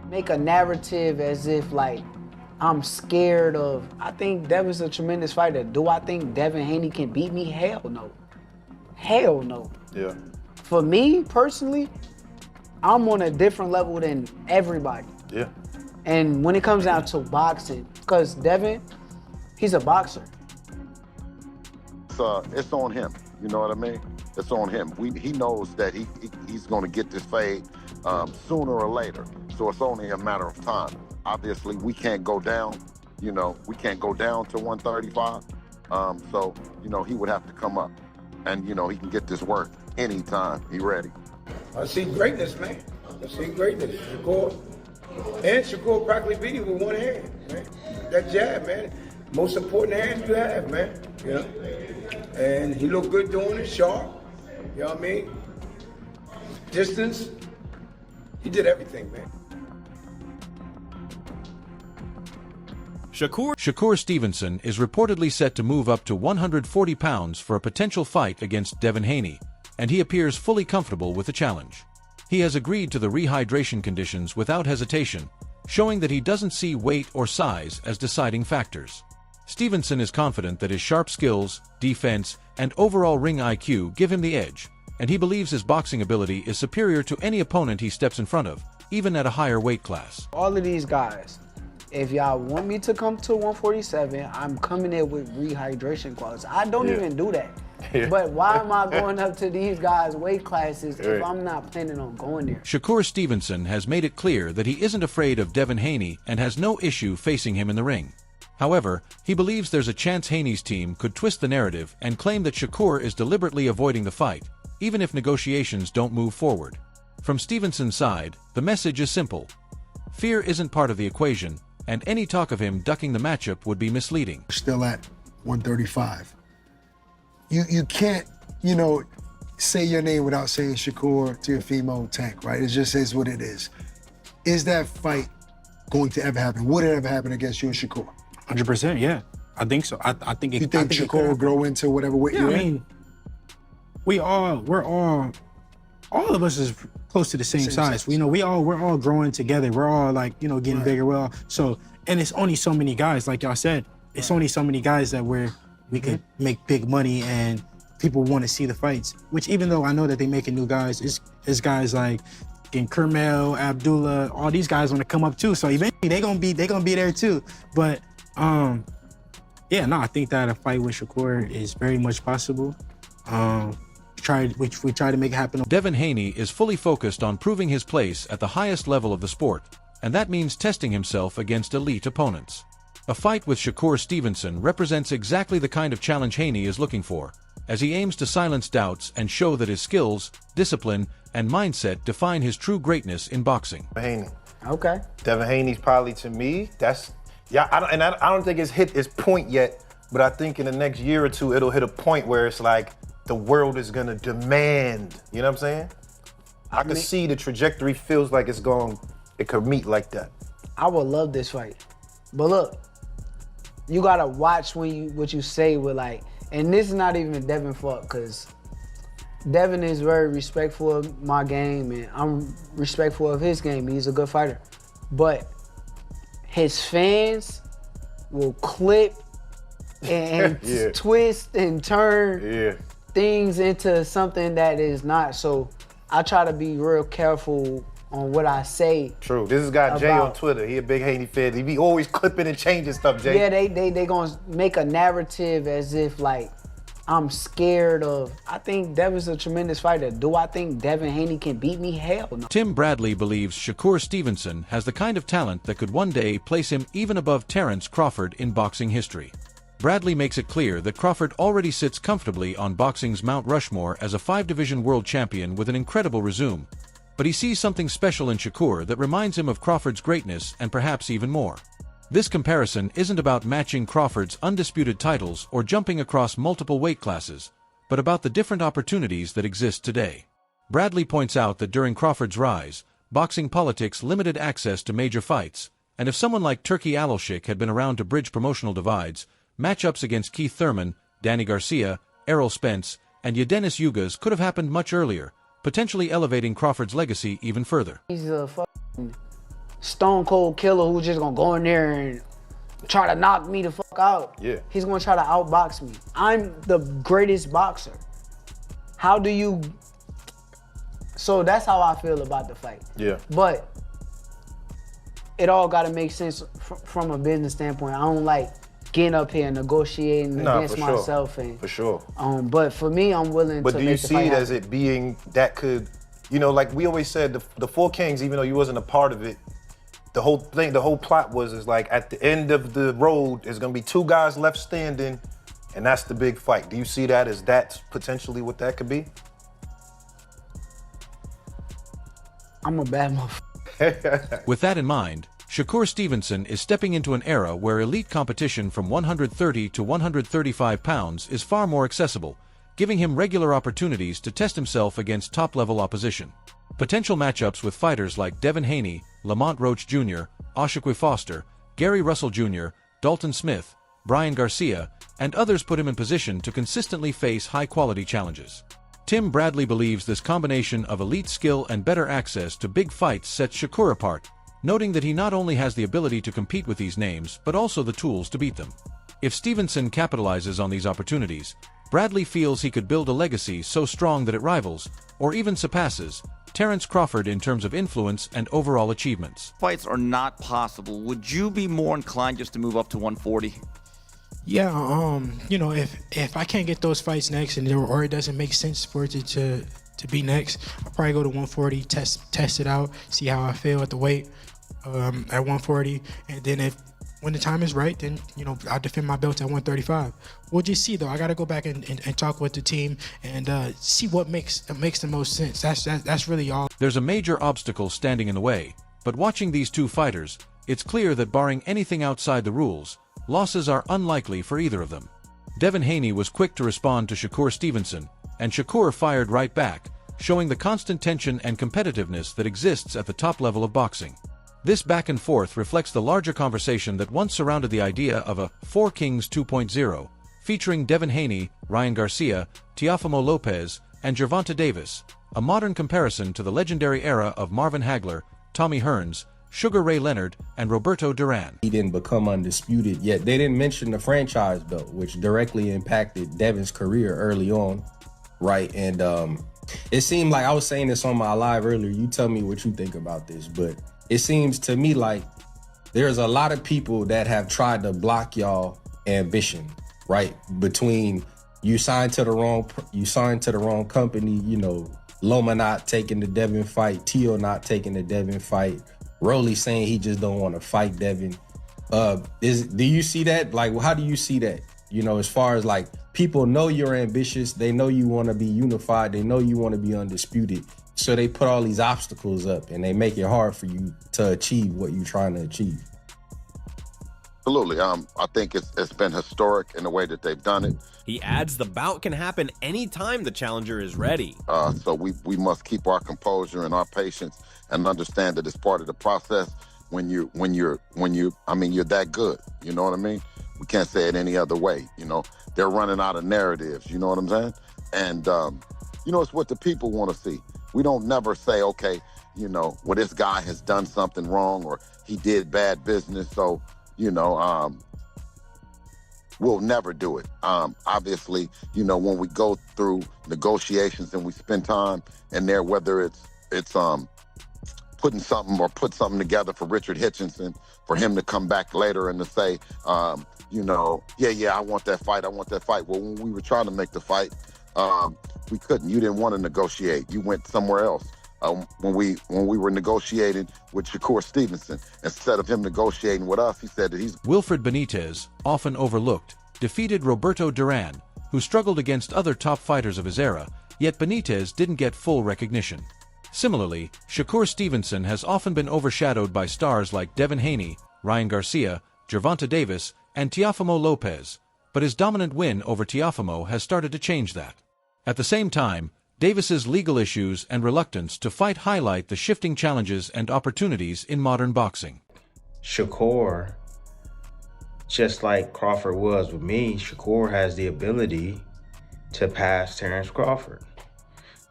make a narrative as if like I'm scared of. I think Devin's a tremendous fighter. Do I think Devin Haney can beat me? Hell no. Hell no. Yeah. For me personally, I'm on a different level than everybody. Yeah. And when it comes down to boxing, because Devin, he's a boxer. It's on him. You know what I mean? It's on him. He knows that he's going to get this fade sooner or later. So it's only a matter of time. Obviously, we can't go down. You know, we can't go down to 135. So, you know, he would have to come up. And, you know, he can get this work anytime he ready. I see greatness, man. I see greatness. Shakur practically beat him with one hand, man. That jab, man. Most important hand you have, man. You know? And he looked good doing it, sharp. You know what I mean? Distance. He did everything, man. Shakur Stevenson is reportedly set to move up to 140 pounds for a potential fight against Devin Haney, and he appears fully comfortable with the challenge. He has agreed to the rehydration conditions without hesitation, showing that he doesn't see weight or size as deciding factors. Stevenson is confident that his sharp skills, defense, and overall ring IQ give him the edge, and he believes his boxing ability is superior to any opponent he steps in front of, even at a higher weight class. All of these guys, if y'all want me to come to 147, I'm coming in with rehydration qualities. I don't even do that. But why am I going up to these guys' weight classes if I'm not planning on going there? Shakur Stevenson has made it clear that he isn't afraid of Devin Haney and has no issue facing him in the ring. However, he believes there's a chance Haney's team could twist the narrative and claim that Shakur is deliberately avoiding the fight, even if negotiations don't move forward. From Stevenson's side, the message is simple. Fear isn't part of the equation, and any talk of him ducking the matchup would be misleading. Still at 135. You can't, you know, say your name without saying Shakur to your female tank, right? It just is what it is. Is that fight going to ever happen? Would it ever happen against you and Shakur? 100%, yeah. I think so. I think it. You think Shakur will grow into whatever weight you're in? I mean, we're all of us is close to the same size. You know, we're all growing together. We're all like, you know, getting bigger. Well, so, and it's only so many guys, like y'all said. It's only so many guys that we could make big money and people want to see the fights. Which, even though I know that they making new guys, it's guys like Kermel, Abdullah, all these guys want to come up too. So eventually they gonna be there too. But yeah, no, I think that a fight with Shakur is very much possible. We try to make it happen. Devin Haney is fully focused on proving his place at the highest level of the sport, and that means testing himself against elite opponents. A fight with Shakur Stevenson represents exactly the kind of challenge Haney is looking for, as he aims to silence doubts and show that his skills, discipline, and mindset define his true greatness in boxing. Haney. Okay. Devin Haney's probably, to me, I don't think it's hit its point yet, but I think in the next year or two, it'll hit a point where it's like the world is gonna demand, you know what I'm saying? I can see the trajectory feels like it could meet like that. I would love this fight. But look, you gotta watch what you say with like, and this is not even Devin fault, because Devin is very respectful of my game and I'm respectful of his game. He's a good fighter. But his fans will clip and twist and turn things into something that is not. So I try to be real careful on what I say. True. This is guy Jay on Twitter. He a big Haney fan. He be always clipping and changing stuff, Jay. Yeah, they gonna make a narrative as if like I'm scared of. I think Devin's a tremendous fighter. Do I think Devin Haney can beat me? Hell no. Tim Bradley believes Shakur Stevenson has the kind of talent that could one day place him even above Terrence Crawford in boxing history. Bradley makes it clear that Crawford already sits comfortably on boxing's Mount Rushmore as a 5-division world champion with an incredible resume, but he sees something special in Shakur that reminds him of Crawford's greatness and perhaps even more. This comparison isn't about matching Crawford's undisputed titles or jumping across multiple weight classes, but about the different opportunities that exist today. Bradley points out that during Crawford's rise, boxing politics limited access to major fights, and if someone like Turki Alalshik had been around to bridge promotional divides, matchups against Keith Thurman, Danny Garcia, Errol Spence, and Yadenis Ugas could have happened much earlier, potentially elevating Crawford's legacy even further. He's a fucking stone cold killer who's just gonna go in there and try to knock me the fuck out. Yeah. He's gonna try to outbox me. I'm the greatest boxer. How do you... So that's how I feel about the fight. Yeah. But it all gotta make sense from a business standpoint. I don't like getting up here and negotiating against myself. And, for sure. But for me, I'm willing But to do you make the see fight it as happen. it being that could, you know, like we always said, the Four Kings, even though you wasn't a part of it, the whole thing, the whole plot is like at the end of the road, there's gonna be two guys left standing, and that's the big fight. Do you see that as that's potentially what that could be? I'm a bad motherfucker. With that in mind, Shakur Stevenson is stepping into an era where elite competition from 130 to 135 pounds is far more accessible, giving him regular opportunities to test himself against top-level opposition. Potential matchups with fighters like Devin Haney, Lamont Roach Jr., Oshaquie Foster, Gary Russell Jr., Dalton Smith, Brian Garcia, and others put him in position to consistently face high-quality challenges. Tim Bradley believes this combination of elite skill and better access to big fights sets Shakur apart, noting that he not only has the ability to compete with these names, but also the tools to beat them. If Stevenson capitalizes on these opportunities, Bradley feels he could build a legacy so strong that it rivals, or even surpasses, Terence Crawford in terms of influence and overall achievements. Fights are not possible. Would you be more inclined just to move up to 140? Yeah, you know, if I can't get those fights next or it doesn't make sense for it to be next, I'll probably go to 140, test it out, see how I feel at the weight at 140, and then when the time is right, then, you know, I'll defend my belt at 135. We'll just see, though. I got to go back and talk with the team and see what makes the most sense. That's really all. There's a major obstacle standing in the way, but watching these two fighters, it's clear that barring anything outside the rules, losses are unlikely for either of them. Devin Haney was quick to respond to Shakur Stevenson, and Shakur fired right back, showing the constant tension and competitiveness that exists at the top level of boxing. This back and forth reflects the larger conversation that once surrounded the idea of a Four Kings 2.0, featuring Devin Haney, Ryan Garcia, Teofimo Lopez, and Gervonta Davis, a modern comparison to the legendary era of Marvin Hagler, Tommy Hearns, Sugar Ray Leonard, and Roberto Duran. He didn't become undisputed, yet they didn't mention the franchise belt, which directly impacted Devin's career early on, right? And it seemed like, I was saying this on my live earlier, you tell me what you think about this, but it seems to me like there's a lot of people that have tried to block y'all ambition, right? Between you signed to the wrong company, you know, Loma not taking the Devin fight, Tio not taking the Devin fight, Rolly saying he just don't want to fight Devin. Do you see that? Like, how do you see that? You know, as far as like people know you're ambitious, they know you want to be unified, they know you want to be undisputed. So they put all these obstacles up and they make it hard for you to achieve what you're trying to achieve. Absolutely. I think it's been historic in the way that they've done it. He adds the bout can happen anytime the challenger is ready. So we must keep our composure and our patience and understand that it's part of the process when you're that good. You know what I mean? We can't say it any other way. You know, they're running out of narratives. You know what I'm saying? And, you know, it's what the people want to see. We don't never say, okay, you know, well, this guy has done something wrong or he did bad business. So, you know, we'll never do it. Obviously, you know, when we go through negotiations and we spend time in there, whether it's put something together for Richard Hitchinson, for him to come back later and to say, you know, I want that fight. Well, when we were trying to make the fight, we couldn't. You didn't want to negotiate. You went somewhere else. When we were negotiating with Shakur Stevenson, instead of him negotiating with us, he said that he's... Wilfred Benitez, often overlooked, defeated Roberto Duran, who struggled against other top fighters of his era, yet Benitez didn't get full recognition. Similarly, Shakur Stevenson has often been overshadowed by stars like Devin Haney, Ryan Garcia, Gervonta Davis, and Teofimo Lopez, but his dominant win over Teofimo has started to change that. At the same time, Davis's legal issues and reluctance to fight highlight the shifting challenges and opportunities in modern boxing. Shakur, just like Crawford was with me, Shakur has the ability to pass Terence Crawford.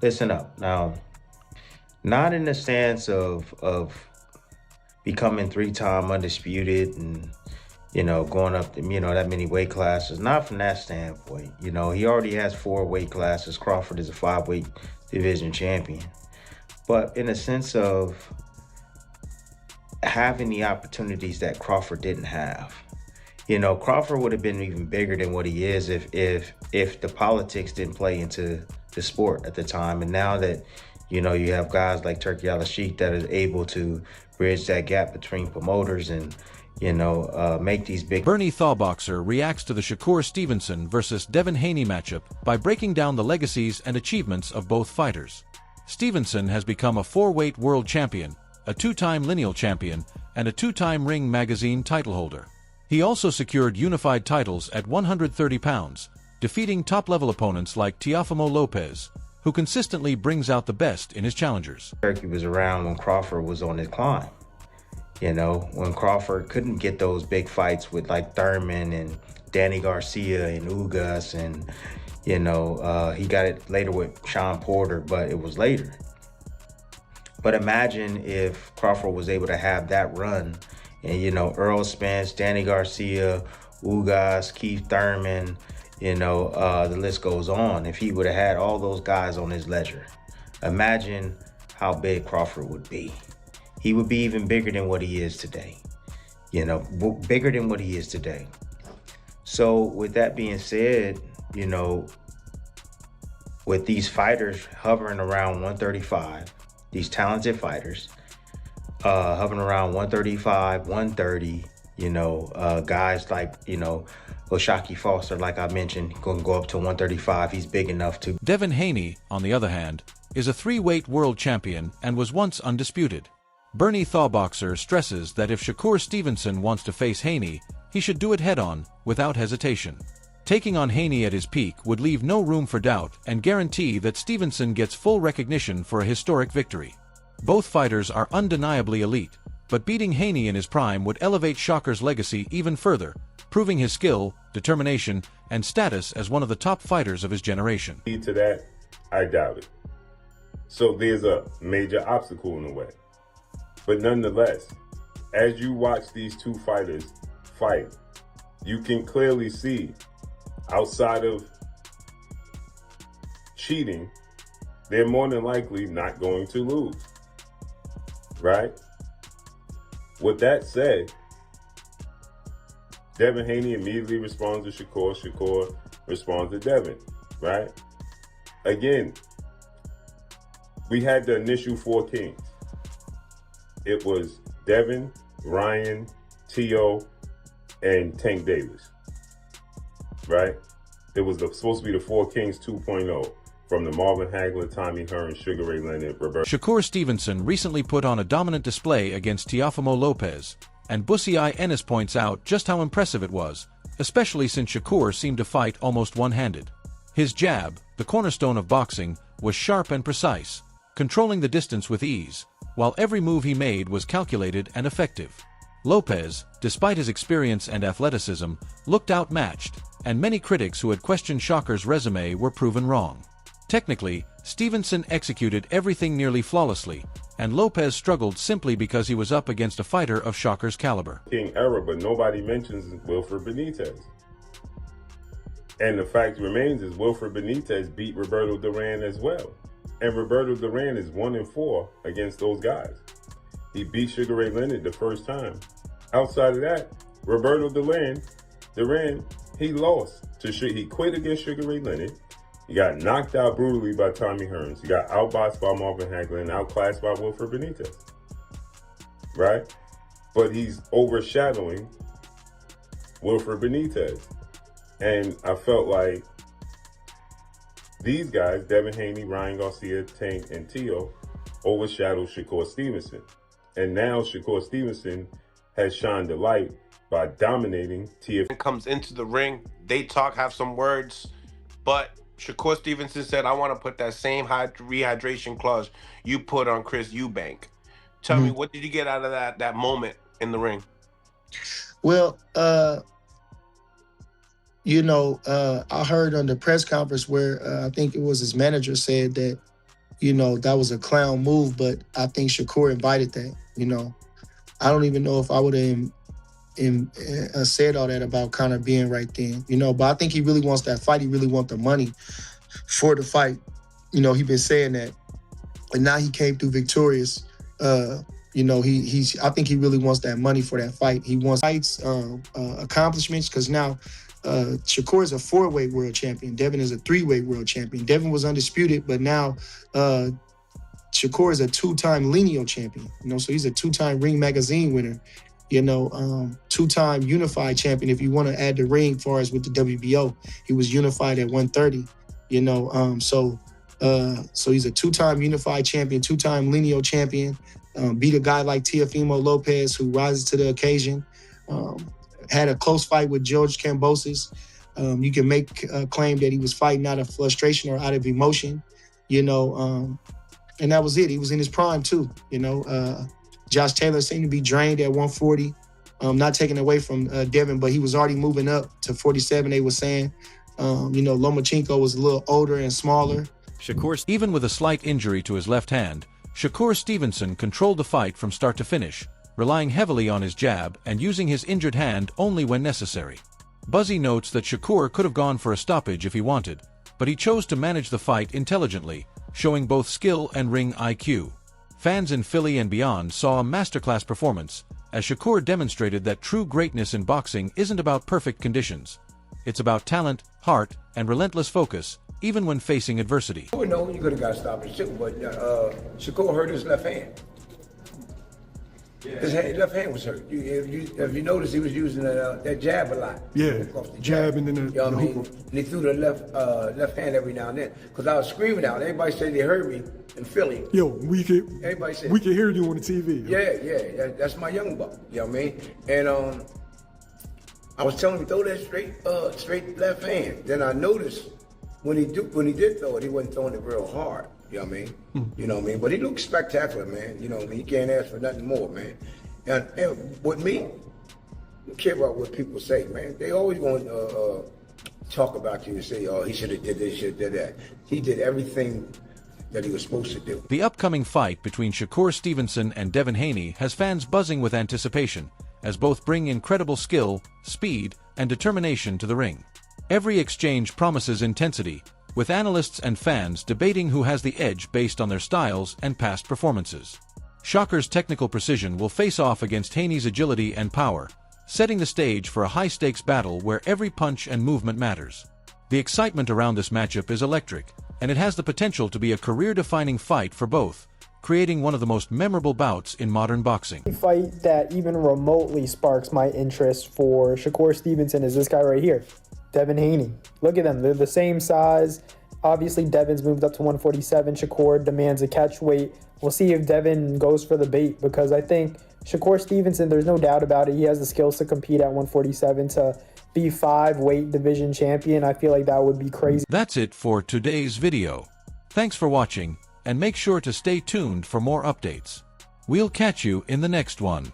Listen up. Now, not in the stance of becoming 3-time undisputed and, going up, that many weight classes. Not from that standpoint. He already has 4 weight classes. Crawford is a 5-weight division champion. But in a sense of having the opportunities that Crawford didn't have. Crawford would have been even bigger than what he is if the politics didn't play into the sport at the time. And now that, you have guys like Turki Al-Sheikh that are able to bridge that gap between promoters and, make these big... Bernie Thawboxer reacts to the Shakur Stevenson versus Devin Haney matchup by breaking down the legacies and achievements of both fighters. Stevenson has become a 4-weight world champion, a 2-time lineal champion, and a 2-time Ring Magazine title holder. He also secured unified titles at 130 pounds, defeating top-level opponents like Teofimo Lopez, who consistently brings out the best in his challengers. Turki was around when Crawford was on his climb. When Crawford couldn't get those big fights with like Thurman and Danny Garcia and Ugas, and, he got it later with Sean Porter, but it was later. But imagine if Crawford was able to have that run and, Earl Spence, Danny Garcia, Ugas, Keith Thurman, the list goes on. If he would have had all those guys on his ledger, imagine how big Crawford would be. He would be even bigger than what he is today. Bigger than what he is today. So with that being said, with these fighters hovering around 135, these talented fighters, hovering around 135, 130, guys like, Oshaki Foster, like I mentioned, going to go up to 135. He's big enough to... Devin Haney, on the other hand, is a 3-weight world champion and was once undisputed. Bernie Thawboxer stresses that if Shakur Stevenson wants to face Haney, he should do it head-on, without hesitation. Taking on Haney at his peak would leave no room for doubt and guarantee that Stevenson gets full recognition for a historic victory. Both fighters are undeniably elite, but beating Haney in his prime would elevate Shakur's legacy even further, proving his skill, determination, and status as one of the top fighters of his generation. To that, I doubt it. So there's a major obstacle in the way. But nonetheless, as you watch these two fighters fight, you can clearly see, outside of cheating, they're more than likely not going to lose, right? With that said, Devin Haney immediately responds to Shakur. Shakur responds to Devin, right? Again, we had the initial 4 kings. It was Devin, Ryan, Tio, and Tank Davis, right? It was supposed to be the 4 Kings 2.0, from the Marvin Hagler, Tommy Hearn, Sugar Ray Leonard, Roberto. Shakur Stevenson recently put on a dominant display against Teofimo Lopez, and Bussy I. Ennis points out just how impressive it was, especially since Shakur seemed to fight almost one-handed. His jab, the cornerstone of boxing, was sharp and precise, controlling the distance with ease, while every move he made was calculated and effective. Lopez, despite his experience and athleticism, looked outmatched, and many critics who had questioned Shakur's resume were proven wrong. Technically, Stevenson executed everything nearly flawlessly, and Lopez struggled simply because he was up against a fighter of Shakur's caliber. King era, but nobody mentions Wilfred Benitez. And the fact remains is Wilfred Benitez beat Roberto Duran as well. And Roberto Duran is 1-4 against those guys. He beat Sugar Ray Leonard the first time. Outside of that, Roberto Duran, he lost to he quit against Sugar Ray Leonard. He got knocked out brutally by Tommy Hearns. He got outboxed by Marvin Hagler and outclassed by Wilfred Benitez. Right? But he's overshadowing Wilfred Benitez. And I felt like these guys, Devin Haney, Ryan Garcia, Tank, and Tio, overshadowed Shakur Stevenson. And now Shakur Stevenson has shined the light by dominating TF. Comes into the ring, they talk, have some words, but Shakur Stevenson said, I want to put that same rehydration clause you put on Chris Eubank. Tell me, what did you get out of that moment in the ring? Well, I heard on the press conference where I think it was his manager said that, that was a clown move, but I think Shakur invited that, I don't even know if I would have said all that about Conor being right then, you know. But I think he really wants that fight. He really wants the money for the fight. You know, he been saying that, and now he came through victorious. You know, I think he really wants that money for that fight. He wants fights, accomplishments, because now Shakur is a 4-weight world champion. Devin is a 3-weight world champion. Devin was undisputed, but now Shakur is a 2-time lineal champion. You know, so he's a 2-time Ring Magazine winner. You know, 2-time unified champion. If you want to add the ring, as far as with the WBO, he was unified at 130. You know, so he's a 2-time unified champion, 2-time lineal champion. Beat a guy like Teofimo Lopez, who rises to the occasion. Had a close fight with George Kambosos. You can make a claim that he was fighting out of frustration or out of emotion, you know, and that was it. He was in his prime too, you know. Josh Taylor seemed to be drained at 140. Not taking away from Devin, but he was already moving up to 47, they were saying. You know, Lomachenko was a little older and smaller. Even with a slight injury to his left hand, Shakur Stevenson controlled the fight from start to finish, relying heavily on his jab and using his injured hand only when necessary. Buzzy notes that Shakur could have gone for a stoppage if he wanted, but he chose to manage the fight intelligently, showing both skill and ring IQ. Fans in Philly and beyond saw a masterclass performance, as Shakur demonstrated that true greatness in boxing isn't about perfect conditions. It's about talent, heart, and relentless focus, even when facing adversity. I would know you could have got stopped too, but Shakur hurt his left hand. His left hand was hurt. If you notice, he was using that jab a lot. Yeah, jab and then the, you know what I mean? hook. And he threw the left hand every now and then. Because I was screaming out. Everybody said they heard me in Philly. Yo, we can hear you on the TV. Yeah, that's my young buck. You know what I mean? And I was telling him, throw that straight left hand. Then I noticed when he did throw it, he wasn't throwing it real hard. You know what I mean? You know what I mean? But he looked spectacular, man. You know what I mean? He can't ask for nothing more, man. And with me, I don't care about what people say, man. They always going to talk about you and say, oh, he should have did this, should have did that. He did everything that he was supposed to do. The upcoming fight between Shakur Stevenson and Devin Haney has fans buzzing with anticipation, as both bring incredible skill, speed, and determination to the ring. Every exchange promises intensity, with analysts and fans debating who has the edge based on their styles and past performances. Shakur's technical precision will face off against Haney's agility and power, setting the stage for a high-stakes battle where every punch and movement matters. The excitement around this matchup is electric, and it has the potential to be a career-defining fight for both, creating one of the most memorable bouts in modern boxing. The fight that even remotely sparks my interest for Shakur Stevenson is this guy right here, Devin Haney. Look at them, they're the same size. Obviously, Devin's moved up to 147. Shakur demands a catch weight. We'll see if Devin goes for the bait, because I think Shakur Stevenson, there's no doubt about it, he has the skills to compete at 147 to be 5-weight division champion. I feel like that would be crazy. That's it for today's video. Thanks for watching, and make sure to stay tuned for more updates. We'll catch you in the next one.